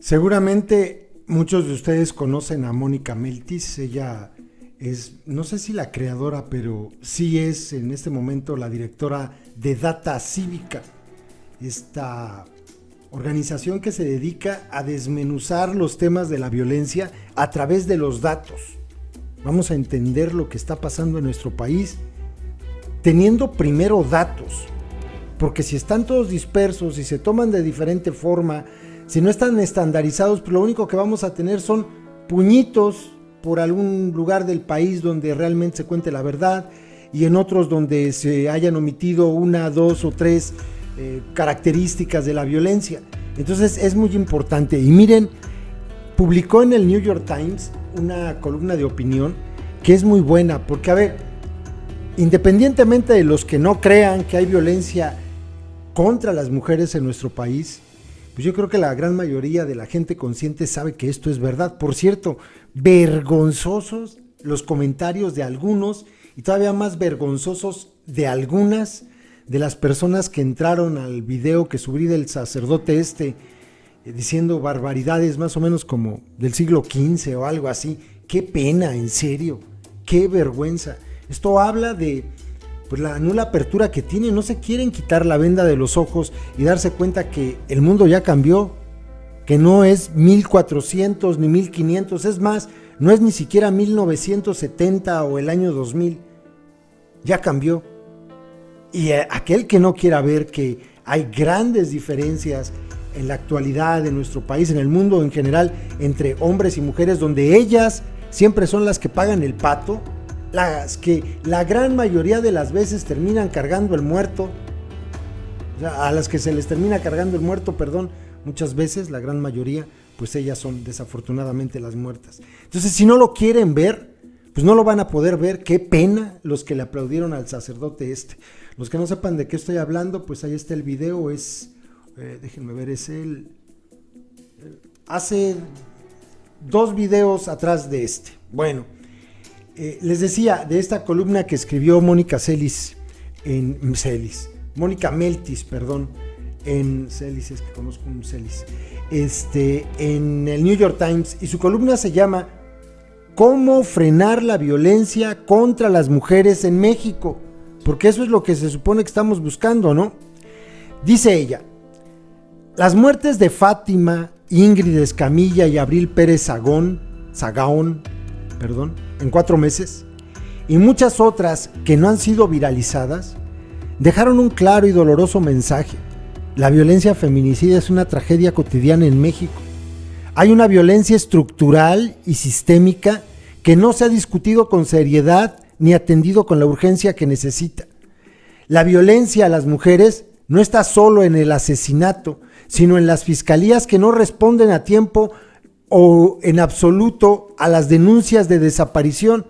Seguramente muchos de ustedes conocen a Mónica Meltis. Ella es, no sé si la creadora, pero sí es en este momento la directora de Data Cívica, esta organización que se dedica a desmenuzar los temas de la violencia a través de los datos. Vamos a entender lo que está pasando en nuestro país teniendo primero datos, porque si están todos dispersos, si se toman de diferente forma, si no están estandarizados, pues lo único que vamos a tener son puñitos por algún lugar del país donde realmente se cuente la verdad, y en otros donde se hayan omitido una, dos o tres características de la violencia. Entonces es muy importante. Y miren, publicó en el New York Times una columna de opinión que es muy buena, porque a ver, independientemente de los que no crean que hay violencia contra las mujeres en nuestro país, pues yo creo que la gran mayoría de la gente consciente sabe que esto es verdad. Por cierto, vergonzosos los comentarios de algunos, y todavía más vergonzosos de algunas de las personas que entraron al video que subí del sacerdote diciendo barbaridades más o menos como del siglo XV o algo así. Qué pena, en serio, qué vergüenza. Esto habla de pues la nula apertura que tienen. No se quieren quitar la venda de los ojos y darse cuenta que el mundo ya cambió, que no es 1400 ni 1500, es más, no es ni siquiera 1970 o el año 2000, ya cambió. Y aquel que no quiera ver que hay grandes diferencias en la actualidad en nuestro país, en el mundo en general, entre hombres y mujeres, donde ellas siempre son las que pagan el pato, las que la gran mayoría de las veces terminan cargando el muerto, o sea, a las que se les termina cargando el muerto, perdón, muchas veces, la gran mayoría, pues ellas son desafortunadamente las muertas. Entonces, si no lo quieren ver, pues no lo van a poder ver. Qué pena los que le aplaudieron al sacerdote Los que no sepan de qué estoy hablando, pues ahí está el video, déjenme ver, hace 2 videos atrás de Bueno, les decía de esta columna que escribió Mónica Meltis, perdón, en Celis, es que conozco un Celis, en el New York Times, y su columna se llama ¿Cómo frenar la violencia contra las mujeres en México? Porque eso es lo que se supone que estamos buscando, ¿no? Dice ella: las muertes de Fátima, Ingrid Escamilla y Abril Pérez Zagaón, en 4 meses, y muchas otras que no han sido viralizadas, dejaron un claro y doloroso mensaje. La violencia feminicida es una tragedia cotidiana en México. Hay una violencia estructural y sistémica que no se ha discutido con seriedad ni atendido con la urgencia que necesita. La violencia a las mujeres no está solo en el asesinato, sino en las fiscalías que no responden a tiempo o en absoluto a las denuncias de desaparición,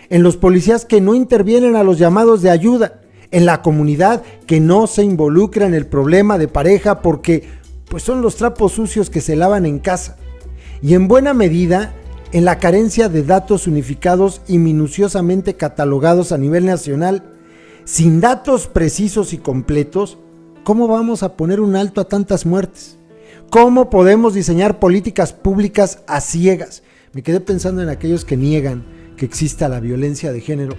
en los policías que no intervienen a los llamados de ayuda, en la comunidad que no se involucra en el problema de pareja porque pues son los trapos sucios que se lavan en casa, y en buena medida en la carencia de datos unificados y minuciosamente catalogados a nivel nacional. Sin datos precisos y completos, ¿cómo vamos a poner un alto a tantas muertes? ¿Cómo podemos diseñar políticas públicas a ciegas? Me quedé pensando en aquellos que niegan que exista la violencia de género.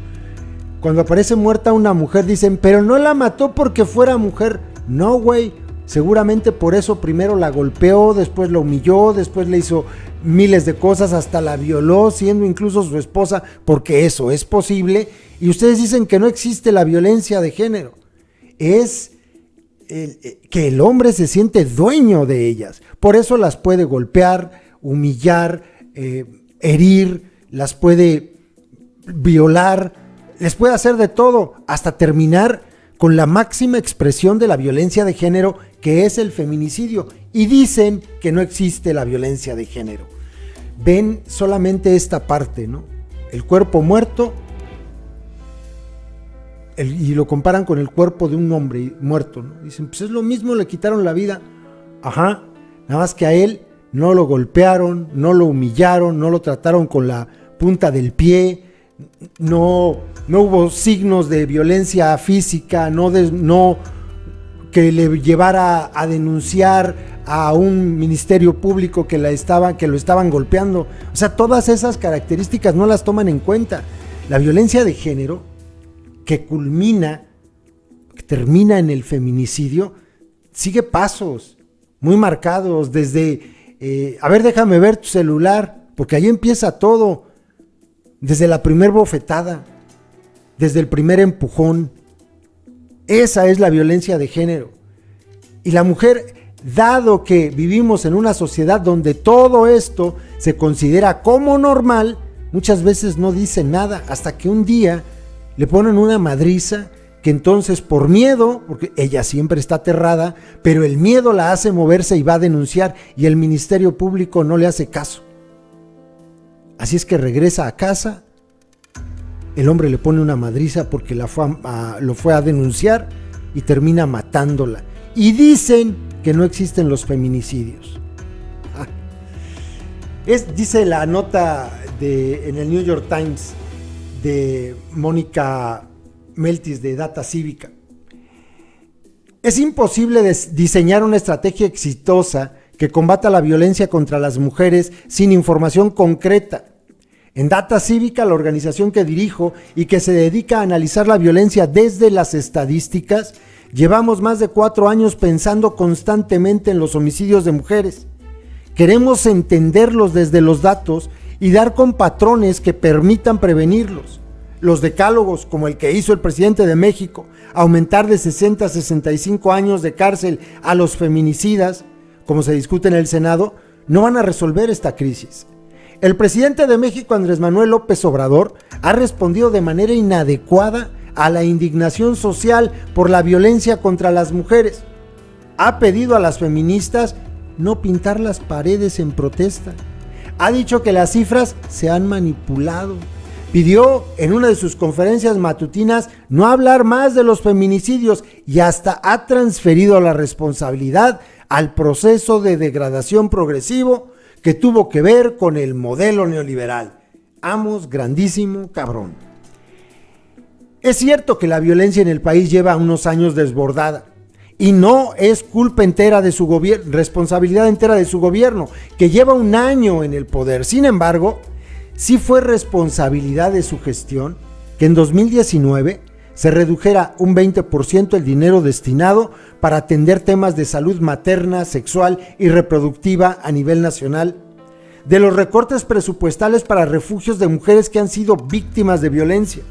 Cuando aparece muerta una mujer dicen, pero no la mató porque fuera mujer. No, güey, seguramente por eso primero la golpeó, después la humilló, después le hizo miles de cosas, hasta la violó, siendo incluso su esposa, porque eso es posible. Y ustedes dicen que no existe la violencia de género. Es que el hombre se siente dueño de ellas. Por eso las puede golpear, humillar, herir, las puede violar, les puede hacer de todo, hasta terminar con la máxima expresión de la violencia de género, que es el feminicidio. Y dicen que no existe la violencia de género. Ven solamente esta parte, ¿no? El cuerpo muerto, y lo comparan con el cuerpo de un hombre muerto, ¿no? Dicen, pues es lo mismo, le quitaron la vida. Ajá, nada más que a él no lo golpearon, no lo humillaron, no lo trataron con la punta del pie, no hubo signos de violencia física, no que le llevara a denunciar a un ministerio público que lo estaban golpeando. O sea, todas esas características no las toman en cuenta. La violencia de género, que termina en el feminicidio, sigue pasos muy marcados desde, a ver, déjame ver tu celular, porque ahí empieza todo, desde la primer bofetada, desde el primer empujón. Esa es la violencia de género. Y la mujer, dado que vivimos en una sociedad donde todo esto se considera como normal, muchas veces no dice nada hasta que un día le ponen una madriza que entonces por miedo, porque ella siempre está aterrada, pero el miedo la hace moverse y va a denunciar y el Ministerio Público no le hace caso. Así es que regresa a casa, el hombre le pone una madriza porque lo fue a denunciar y termina matándola. Y dicen que no existen los feminicidios. Dice la nota en el New York Times de Mónica Meltis de Data Cívica. Es imposible diseñar una estrategia exitosa que combata la violencia contra las mujeres sin información concreta. En Data Cívica, la organización que dirijo y que se dedica a analizar la violencia desde las estadísticas, llevamos más de 4 años pensando constantemente en los homicidios de mujeres. Queremos entenderlos desde los datos y dar con patrones que permitan prevenirlos. Los decálogos, como el que hizo el presidente de México, aumentar de 60 a 65 años de cárcel a los feminicidas, como se discute en el Senado, no van a resolver esta crisis. El presidente de México, Andrés Manuel López Obrador, ha respondido de manera inadecuada a la indignación social por la violencia contra las mujeres. Ha pedido a las feministas no pintar las paredes en protesta. Ha dicho que las cifras se han manipulado. Pidió en una de sus conferencias matutinas no hablar más de los feminicidios y hasta ha transferido la responsabilidad al proceso de degradación progresivo que tuvo que ver con el modelo neoliberal. Amos, grandísimo cabrón. Es cierto que la violencia en el país lleva unos años desbordada y no es culpa entera de su gobierno, responsabilidad entera de su gobierno, que lleva un año en el poder. Sin embargo, sí fue responsabilidad de su gestión que en 2019 se redujera un 20% el dinero destinado para atender temas de salud materna, sexual y reproductiva a nivel nacional, de los recortes presupuestales para refugios de mujeres que han sido víctimas de violencia,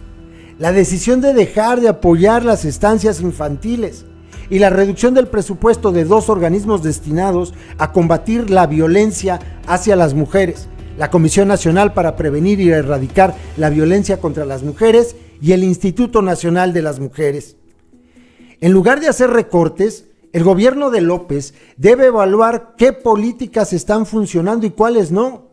la decisión de dejar de apoyar las estancias infantiles y la reducción del presupuesto de 2 organismos destinados a combatir la violencia hacia las mujeres, la Comisión Nacional para Prevenir y Erradicar la Violencia contra las Mujeres y el Instituto Nacional de las Mujeres. En lugar de hacer recortes, el gobierno de López debe evaluar qué políticas están funcionando y cuáles no.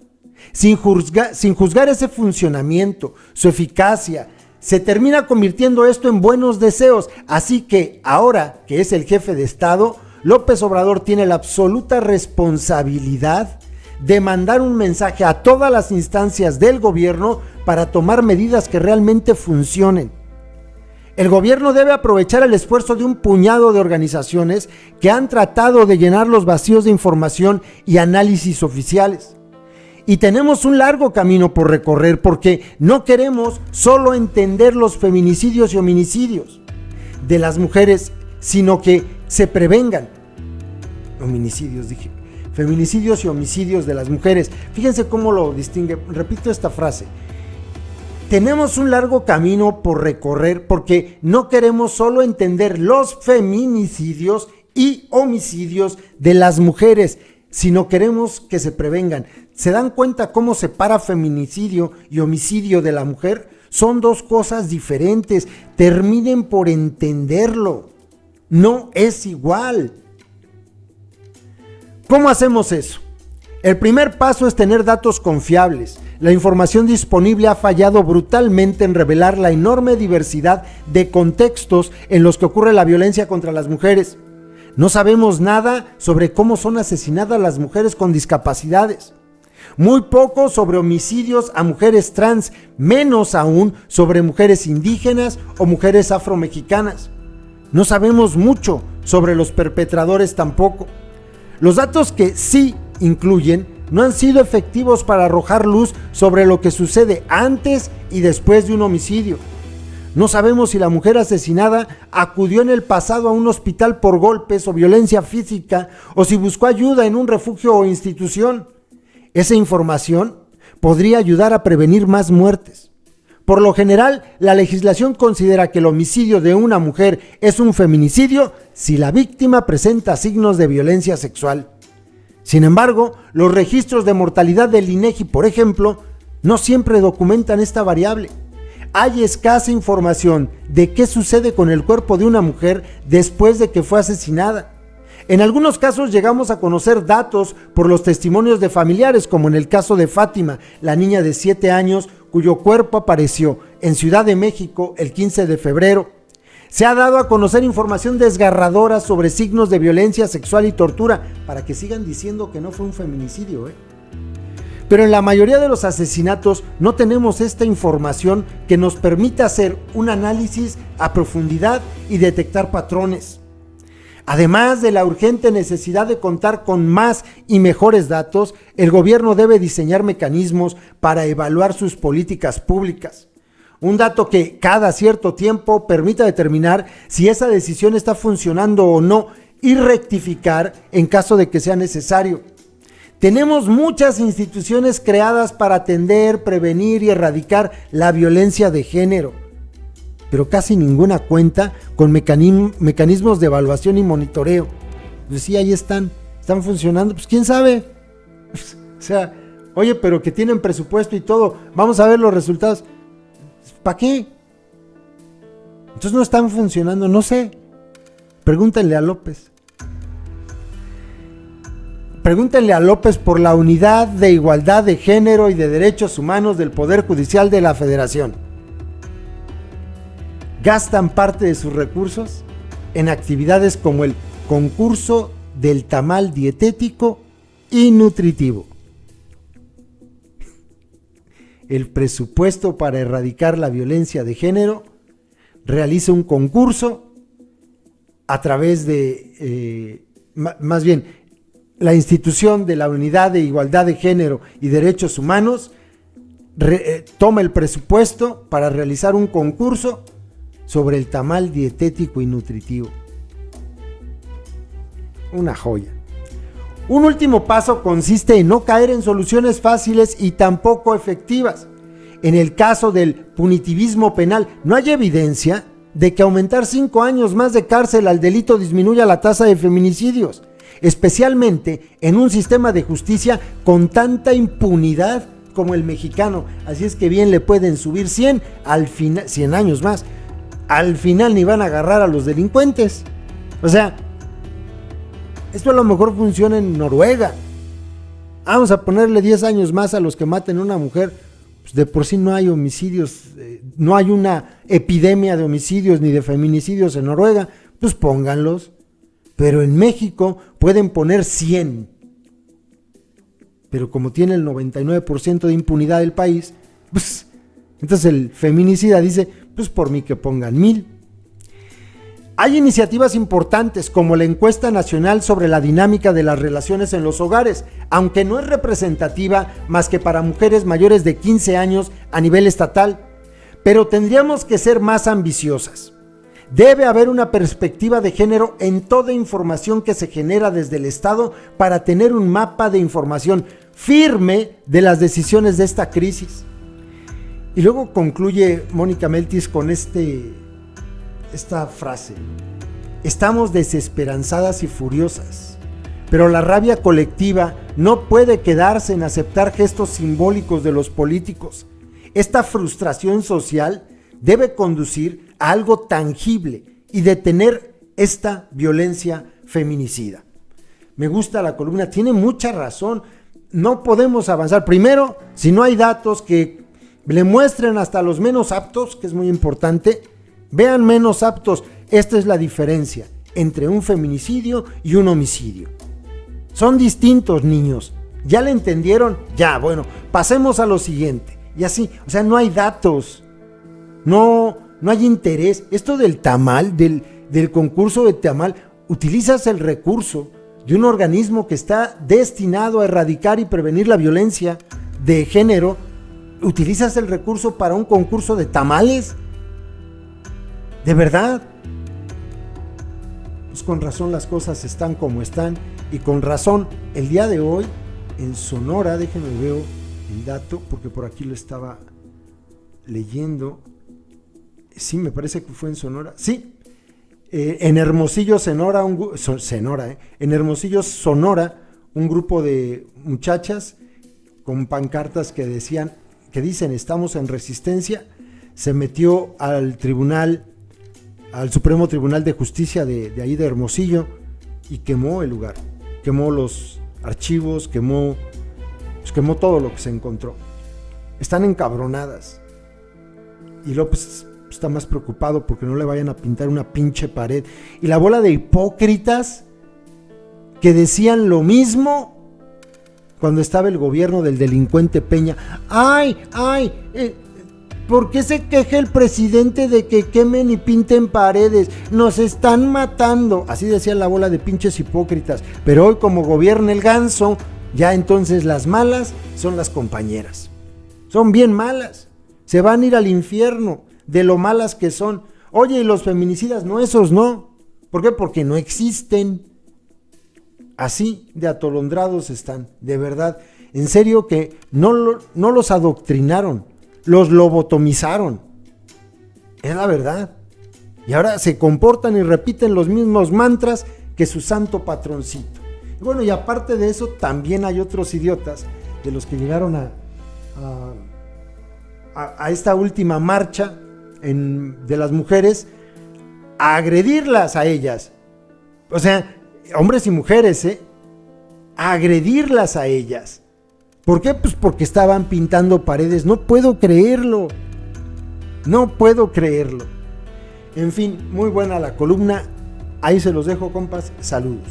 Sin juzgar ese funcionamiento, su eficacia, se termina convirtiendo esto en buenos deseos. Así que ahora que es el jefe de Estado, López Obrador tiene la absoluta responsabilidad de mandar un mensaje a todas las instancias del gobierno para tomar medidas que realmente funcionen. El gobierno debe aprovechar el esfuerzo de un puñado de organizaciones que han tratado de llenar los vacíos de información y análisis oficiales. Y tenemos un largo camino por recorrer porque no queremos solo entender los feminicidios y homicidios de las mujeres, sino que se prevengan. Homicidios, dije. Feminicidios y homicidios de las mujeres. Fíjense cómo lo distingue. Repito esta frase. Tenemos un largo camino por recorrer porque no queremos solo entender los feminicidios y homicidios de las mujeres, sino queremos que se prevengan. ¿Se dan cuenta cómo separa feminicidio y homicidio de la mujer? Son 2 cosas diferentes. Terminen por entenderlo. No es igual. ¿Cómo hacemos eso? El primer paso es tener datos confiables. La información disponible ha fallado brutalmente en revelar la enorme diversidad de contextos en los que ocurre la violencia contra las mujeres. No sabemos nada sobre cómo son asesinadas las mujeres con discapacidades. Muy poco sobre homicidios a mujeres trans, menos aún sobre mujeres indígenas o mujeres afromexicanas. No sabemos mucho sobre los perpetradores tampoco. Los datos que sí incluyen no han sido efectivos para arrojar luz sobre lo que sucede antes y después de un homicidio. No sabemos si la mujer asesinada acudió en el pasado a un hospital por golpes o violencia física o si buscó ayuda en un refugio o institución. Esa información podría ayudar a prevenir más muertes. Por lo general, la legislación considera que el homicidio de una mujer es un feminicidio si la víctima presenta signos de violencia sexual. Sin embargo, los registros de mortalidad del INEGI, por ejemplo, no siempre documentan esta variable. Hay escasa información de qué sucede con el cuerpo de una mujer después de que fue asesinada. En algunos casos llegamos a conocer datos por los testimonios de familiares, como en el caso de Fátima, la niña de 7 años cuyo cuerpo apareció en Ciudad de México el 15 de febrero. Se ha dado a conocer información desgarradora sobre signos de violencia sexual y tortura, para que sigan diciendo que no fue un feminicidio, Pero en la mayoría de los asesinatos no tenemos esta información que nos permita hacer un análisis a profundidad y detectar patrones. Además de la urgente necesidad de contar con más y mejores datos, el gobierno debe diseñar mecanismos para evaluar sus políticas públicas. Un dato que cada cierto tiempo permita determinar si esa decisión está funcionando o no y rectificar en caso de que sea necesario. Tenemos muchas instituciones creadas para atender, prevenir y erradicar la violencia de género, pero casi ninguna cuenta con mecanismos de evaluación y monitoreo. Pues sí, ahí están funcionando, pues quién sabe. O sea, oye, pero que tienen presupuesto y todo, vamos a ver los resultados. ¿Para qué? Entonces no están funcionando, no sé. Pregúntenle a López. Pregúntenle a López por la Unidad de Igualdad de Género y de Derechos Humanos del Poder Judicial de la Federación. Gastan parte de sus recursos en actividades como el concurso del tamal dietético y nutritivo. El presupuesto para erradicar la violencia de género realiza un concurso a través de, más bien, la institución de la Unidad de Igualdad de Género y Derechos Humanos toma el presupuesto para realizar un concurso sobre el tamal dietético y nutritivo. Una joya. Un último paso consiste en no caer en soluciones fáciles y tampoco efectivas. En el caso del punitivismo penal, no hay evidencia de que aumentar 5 años más de cárcel al delito disminuya la tasa de feminicidios, especialmente en un sistema de justicia con tanta impunidad como el mexicano. Así es que bien le pueden subir 100 años más. Al final ni van a agarrar a los delincuentes. O sea, esto a lo mejor funciona en Noruega. Vamos a ponerle 10 años más a los que maten a una mujer. Pues de por sí no hay homicidios, no hay una epidemia de homicidios ni de feminicidios en Noruega. Pues pónganlos. Pero en México pueden poner 100. Pero como tiene el 99% de impunidad del país, pues entonces el feminicida dice, pues por mí que pongan 1000. Hay iniciativas importantes como la encuesta nacional sobre la dinámica de las relaciones en los hogares, aunque no es representativa más que para mujeres mayores de 15 años a nivel estatal, pero tendríamos que ser más ambiciosas. Debe haber una perspectiva de género en toda información que se genera desde el Estado para tener un mapa de información firme de las decisiones de esta crisis. Y luego concluye Mónica Meltis con esta frase: estamos desesperanzadas y furiosas, pero la rabia colectiva no puede quedarse en aceptar gestos simbólicos de los políticos. Esta frustración social debe conducir a algo tangible y detener esta violencia feminicida. Me gusta la columna, tiene mucha razón. No podemos avanzar. Primero, si no hay datos que le muestren hasta los menos aptos, que es muy importante, vean menos aptos. Esta es la diferencia entre un feminicidio y un homicidio. Son distintos, niños. ¿Ya le entendieron? Ya, bueno, pasemos a lo siguiente. Y así, o sea, no hay datos. No hay interés. Esto del tamal, del concurso de tamal, utilizas el recurso de un organismo que está destinado a erradicar y prevenir la violencia de género, utilizas el recurso para un concurso de tamales. ¿De verdad? Pues con razón las cosas están como están, y con razón el día de hoy en Sonora, déjenme ver el dato porque por aquí lo estaba leyendo. Sí, me parece que fue en Sonora. Sí, en Hermosillo, Sonora, en Hermosillo, Sonora, un grupo de muchachas con pancartas que dicen estamos en resistencia, se metió al Supremo Tribunal de Justicia de ahí de Hermosillo y quemó el lugar, quemó los archivos, quemó todo lo que se encontró. Están encabronadas. Y López está más preocupado porque no le vayan a pintar una pinche pared. Y la bola de hipócritas que decían lo mismo cuando estaba el gobierno del delincuente Peña. ¿Por qué se queja el presidente de que quemen y pinten paredes? Nos están matando. Así decía la bola de pinches hipócritas. Pero hoy, como gobierna el ganso, ya entonces las malas son las compañeras. Son bien malas. Se van a ir al infierno de lo malas que son. Oye, y los feminicidas, no, esos no. ¿Por qué? Porque no existen. Así de atolondrados están, de verdad. En serio que no los adoctrinaron, los lobotomizaron. Es la verdad. Y ahora se comportan y repiten los mismos mantras que su santo patroncito. Y bueno, y aparte de eso, también hay otros idiotas de los que llegaron a esta última marcha de las mujeres, a agredirlas a ellas. O sea, hombres y mujeres, a agredirlas a ellas. ¿Por qué? Pues porque estaban pintando paredes. No puedo creerlo. En fin, muy buena la columna. Ahí se los dejo, compas. Saludos.